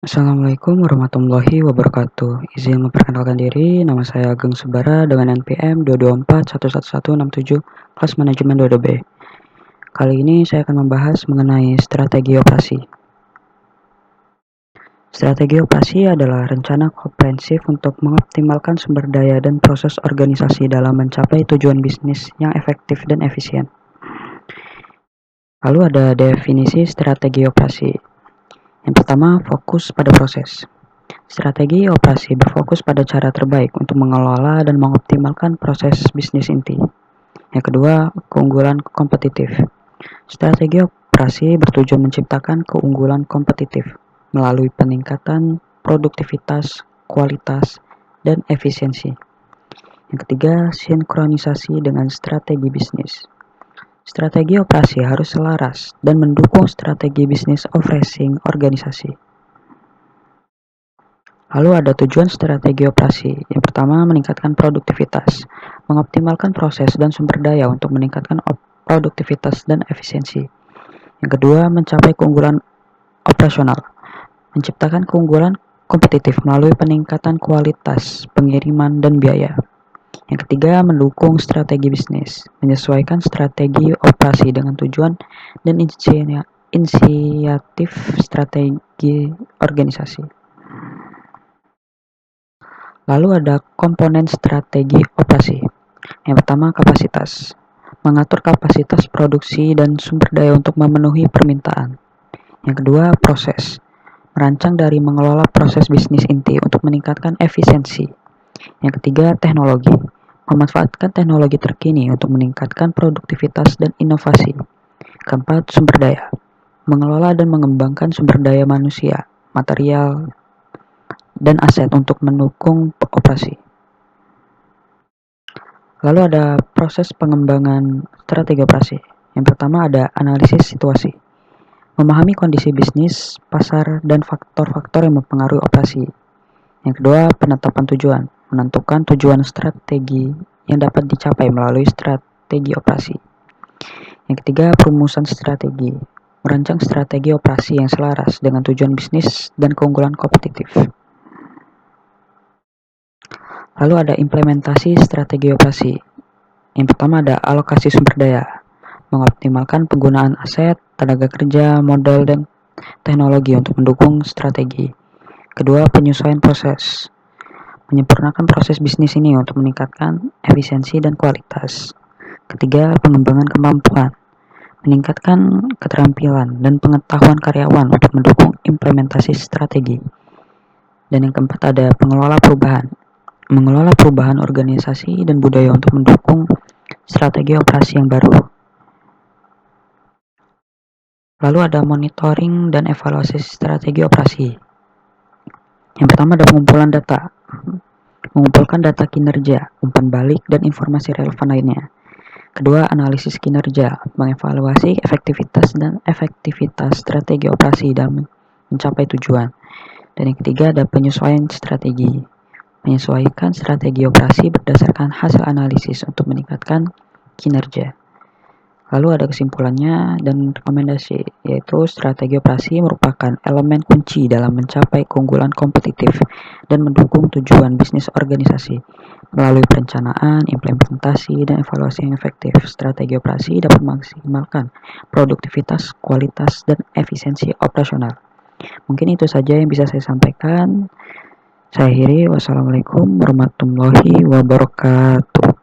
Assalamualaikum warahmatullahi wabarakatuh. Izin memperkenalkan diri, nama saya Ageng Subara dengan NPM 224111167 kelas manajemen 22B. Kali ini saya akan membahas mengenai strategi operasi. Strategi operasi adalah rencana komprehensif untuk mengoptimalkan sumber daya dan proses organisasi dalam mencapai tujuan bisnis yang efektif dan efisien. Lalu ada definisi strategi operasi. Yang pertama, fokus pada proses. Strategi operasi berfokus pada cara terbaik untuk mengelola dan mengoptimalkan proses bisnis inti. Yang kedua, keunggulan kompetitif. Strategi operasi bertujuan menciptakan keunggulan kompetitif melalui peningkatan produktivitas, kualitas, dan efisiensi. Yang ketiga, sinkronisasi dengan strategi bisnis. Strategi operasi harus selaras dan mendukung strategi bisnis operasi organisasi. Lalu ada tujuan strategi operasi. Yang pertama, meningkatkan produktivitas, mengoptimalkan proses dan sumber daya untuk meningkatkan produktivitas dan efisiensi. Yang kedua, mencapai keunggulan operasional, menciptakan keunggulan kompetitif melalui peningkatan kualitas, pengiriman, dan biaya. Yang ketiga, mendukung strategi bisnis, menyesuaikan strategi operasi dengan tujuan dan inisiatif strategi organisasi. Lalu ada komponen strategi operasi. Yang pertama, kapasitas. Mengatur kapasitas produksi dan sumber daya untuk memenuhi permintaan. Yang kedua, proses. Merancang dari mengelola proses bisnis inti untuk meningkatkan efisiensi. Yang ketiga, teknologi. Memanfaatkan teknologi terkini untuk meningkatkan produktivitas dan inovasi. Keempat, sumber daya. Mengelola dan mengembangkan sumber daya manusia, material, dan aset untuk mendukung operasi. Lalu ada proses pengembangan strategi operasi. Yang pertama ada analisis situasi. Memahami kondisi bisnis, pasar, dan faktor-faktor yang mempengaruhi operasi. Yang kedua, penetapan tujuan. Menentukan tujuan strategi yang dapat dicapai melalui strategi operasi. Yang ketiga, perumusan strategi. Merancang strategi operasi yang selaras dengan tujuan bisnis dan keunggulan kompetitif. Lalu ada implementasi strategi operasi. Yang pertama ada alokasi sumber daya, mengoptimalkan penggunaan aset, tenaga kerja, modal, dan teknologi untuk mendukung strategi. Kedua, penyesuaian proses, menyempurnakan proses bisnis ini untuk meningkatkan efisiensi dan kualitas. Ketiga, pengembangan kemampuan, meningkatkan keterampilan dan pengetahuan karyawan untuk mendukung implementasi strategi. Dan yang keempat ada pengelola perubahan, mengelola perubahan organisasi dan budaya untuk mendukung strategi operasi yang baru. Lalu ada monitoring dan evaluasi strategi operasi. Yang pertama ada pengumpulan data, mengumpulkan data kinerja, umpan balik, dan informasi relevan lainnya. Kedua, analisis kinerja, mengevaluasi efektivitas strategi operasi dalam mencapai tujuan. Dan yang ketiga ada penyesuaian strategi, menyesuaikan strategi operasi berdasarkan hasil analisis untuk meningkatkan kinerja. Lalu ada kesimpulannya dan rekomendasi, yaitu strategi operasi merupakan elemen kunci dalam mencapai keunggulan kompetitif dan mendukung tujuan bisnis organisasi. Melalui perencanaan, implementasi, dan evaluasi yang efektif, strategi operasi dapat memaksimalkan produktivitas, kualitas, dan efisiensi operasional. Mungkin itu saja yang bisa saya sampaikan. Saya akhiri, wassalamualaikum warahmatullahi wabarakatuh.